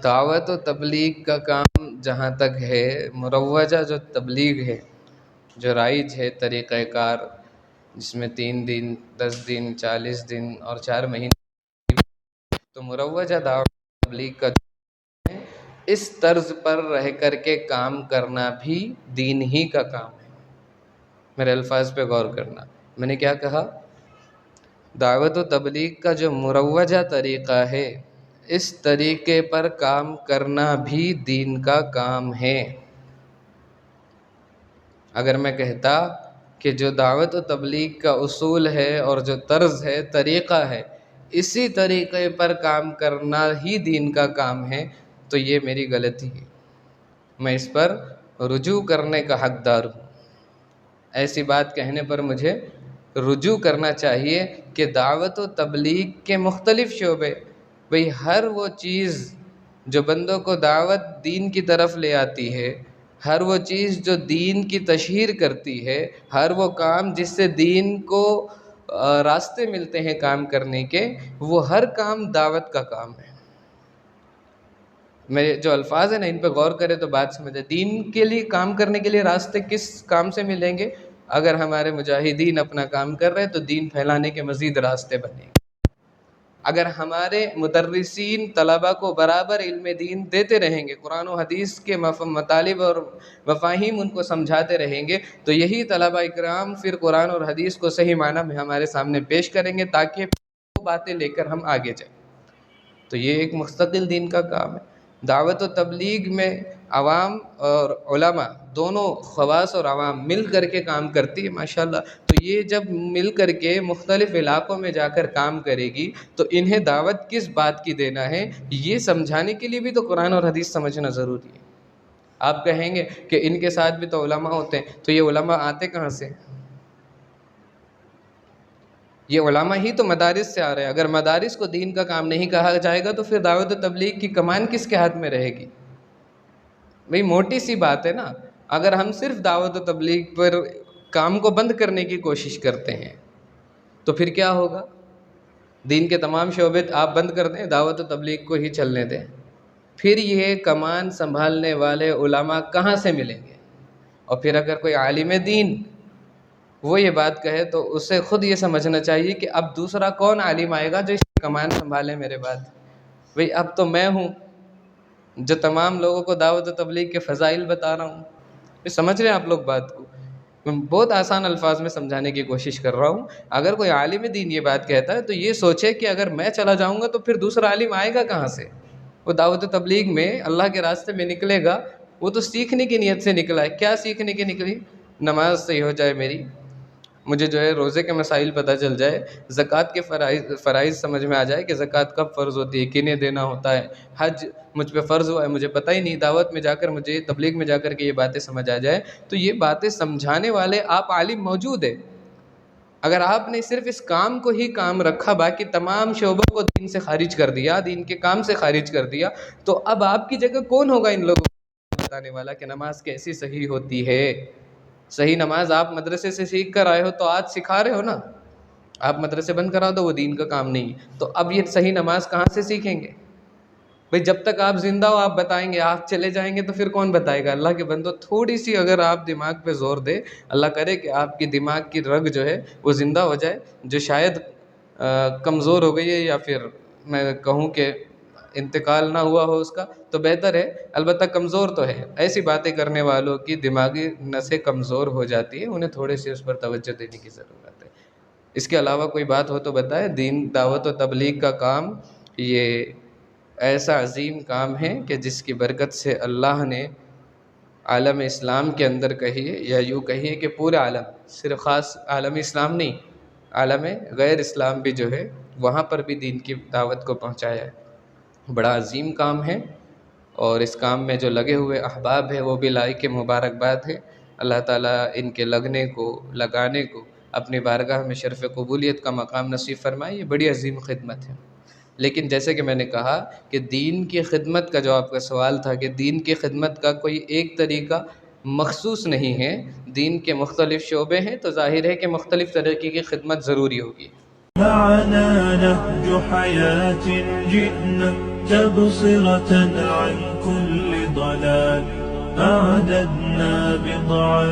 دعوت و تبلیغ کا کام جہاں تک ہے، مروجہ جو تبلیغ ہے، جو رائج ہے طریقہ کار، جس میں 3 دن 10 دن 40 دن اور 4 مہینے، تو مروجہ دعوت و تبلیغ کا اس طرز پر رہ کر کے کام کرنا بھی دین ہی کا کام ہے۔ میرے الفاظ پہ غور کرنا، میں نے کیا کہا؟ دعوت و تبلیغ کا جو مروجہ طریقہ ہے، اس طریقے پر کام کرنا بھی دین کا کام ہے۔ اگر میں کہتا کہ جو دعوت و تبلیغ کا اصول ہے اور جو طرز ہے، طریقہ ہے، اسی طریقے پر کام کرنا ہی دین کا کام ہے، تو یہ میری غلطی ہے، میں اس پر رجوع کرنے کا حقدار ہوں۔ ایسی بات کہنے پر مجھے رجوع کرنا چاہیے کہ دعوت و تبلیغ کے مختلف شعبے، بھئی ہر وہ چیز جو بندوں کو دعوت دین کی طرف لے آتی ہے، ہر وہ چیز جو دین کی تشہیر کرتی ہے، ہر وہ کام جس سے دین کو راستے ملتے ہیں کام کرنے کے، وہ ہر کام دعوت کا کام ہے۔ میرے جو الفاظ ہیں نا، ان پہ غور کرے تو بات سمجھے۔ دین کے لیے کام کرنے کے لیے راستے کس کام سے ملیں گے؟ اگر ہمارے مجاہدین اپنا کام کر رہے تو دین پھیلانے کے مزید راستے بنے گے۔ اگر ہمارے مدرسین طلبہ کو برابر علم دین دیتے رہیں گے، قرآن و حدیث کے مطالب اور مفاہیم ان کو سمجھاتے رہیں گے، تو یہی طلبہ اکرام پھر قرآن اور حدیث کو صحیح معنی میں ہمارے سامنے پیش کریں گے، تاکہ وہ باتیں لے کر ہم آگے جائیں۔ تو یہ ایک مستقل دین کا کام ہے۔ دعوت و تبلیغ میں عوام اور علماء دونوں، خواص اور عوام مل کر کے کام کرتی ہے ماشاءاللہ۔ تو یہ جب مل کر کے مختلف علاقوں میں جا کر کام کرے گی تو انہیں دعوت کس بات کی دینا ہے، یہ سمجھانے کے لیے بھی تو قرآن اور حدیث سمجھنا ضروری ہے۔ آپ کہیں گے کہ ان کے ساتھ بھی تو علماء ہوتے ہیں، تو یہ علماء آتے کہاں سے؟ یہ علماء ہی تو مدارس سے آ رہے ہیں۔ اگر مدارس کو دین کا کام نہیں کہا جائے گا تو پھر دعوت و تبلیغ کی کمان کس کے ہاتھ میں رہے گی؟ بھئی موٹی سی بات ہے نا، اگر ہم صرف دعوت و تبلیغ پر کام کو بند کرنے کی کوشش کرتے ہیں تو پھر کیا ہوگا؟ دین کے تمام شعبے آپ بند کر دیں، دعوت و تبلیغ کو ہی چلنے دیں، پھر یہ کمان سنبھالنے والے علماء کہاں سے ملیں گے؟ اور پھر اگر کوئی عالم دین وہ یہ بات کہے تو اسے خود یہ سمجھنا چاہیے کہ اب دوسرا کون عالم آئے گا جو اس کمان سنبھالے میرے بعد؟ بھئی اب تو میں ہوں جو تمام لوگوں کو دعوت و تبلیغ کے فضائل بتا رہا ہوں۔ سمجھ رہے ہیں آپ لوگ بات کو؟ میں بہت آسان الفاظ میں سمجھانے کی کوشش کر رہا ہوں۔ اگر کوئی عالم دین یہ بات کہتا ہے تو یہ سوچے کہ اگر میں چلا جاؤں گا تو پھر دوسرا عالم آئے گا کہاں سے؟ وہ دعوت و تبلیغ میں اللہ کے راستے میں نکلے گا، وہ تو سیکھنے کی نیت سے نکلا ہے۔ کیا سیکھنے کی نکلی؟ نماز صحیح ہو جائے میری، مجھے جو ہے روزے کے مسائل پتہ چل جائے، زکوٰۃ کے فرائض سمجھ میں آ جائے کہ زکوٰۃ کب فرض ہوتی ہے، کنہیں دینا ہوتا ہے، حج مجھ پہ فرض ہوا ہے مجھے پتہ ہی نہیں، دعوت میں جا کر مجھے تبلیغ میں جا کر کے یہ باتیں سمجھ آ جائے، تو یہ باتیں سمجھانے والے آپ عالم موجود ہیں۔ اگر آپ نے صرف اس کام کو ہی کام رکھا، باقی تمام شعبوں کو دین سے خارج کر دیا، دین کے کام سے خارج کر دیا، تو اب آپ کی جگہ کون ہوگا ان لوگوں کو بتانے والا کہ نماز کیسی صحیح ہوتی ہے؟ صحیح نماز آپ مدرسے سے سیکھ کر آئے ہو تو آج سکھا رہے ہو نا، آپ مدرسے بند کرا دو، وہ دین کا کام نہیں، تو اب یہ صحیح نماز کہاں سے سیکھیں گے؟ بھئی جب تک آپ زندہ ہو آپ بتائیں گے، آپ چلے جائیں گے تو پھر کون بتائے گا؟ اللہ کے بندو تھوڑی سی اگر آپ دماغ پہ زور دے، اللہ کرے کہ آپ کی دماغ کی رگ جو ہے وہ زندہ ہو جائے، جو شاید کمزور ہو گئی ہے یا پھر میں کہوں کہ انتقال نہ ہوا ہو اس کا، تو بہتر ہے، البتہ کمزور تو ہے۔ ایسی باتیں کرنے والوں کی دماغی نسیں کمزور ہو جاتی ہے، انہیں تھوڑے سے اس پر توجہ دینے کی ضرورت ہے۔ اس کے علاوہ کوئی بات ہو تو بتائے۔ دین دعوت و تبلیغ کا کام یہ ایسا عظیم کام ہے کہ جس کی برکت سے اللہ نے عالم اسلام کے اندر کہیے یا یوں کہیے کہ پورے عالم، صرف خاص عالم اسلام نہیں، عالم غیر اسلام بھی جو ہے وہاں پر بھی دین کی دعوت کو پہنچایا ہے۔ بڑا عظیم کام ہے، اور اس کام میں جو لگے ہوئے احباب ہیں وہ بھی لائق مبارکباد ہے۔ اللہ تعالیٰ ان کے لگنے کو، لگانے کو اپنی بارگاہ میں شرف قبولیت کا مقام نصیب فرمائے۔ یہ بڑی عظیم خدمت ہے۔ لیکن جیسے کہ میں نے کہا کہ دین کی خدمت کا جو آپ کا سوال تھا کہ دین کی خدمت کا کوئی ایک طریقہ مخصوص نہیں ہے، دین کے مختلف شعبے ہیں، تو ظاہر ہے کہ مختلف طریقے کی خدمت ضروری ہوگی۔ تبصرة عن كل ضلال. أعددنا بضع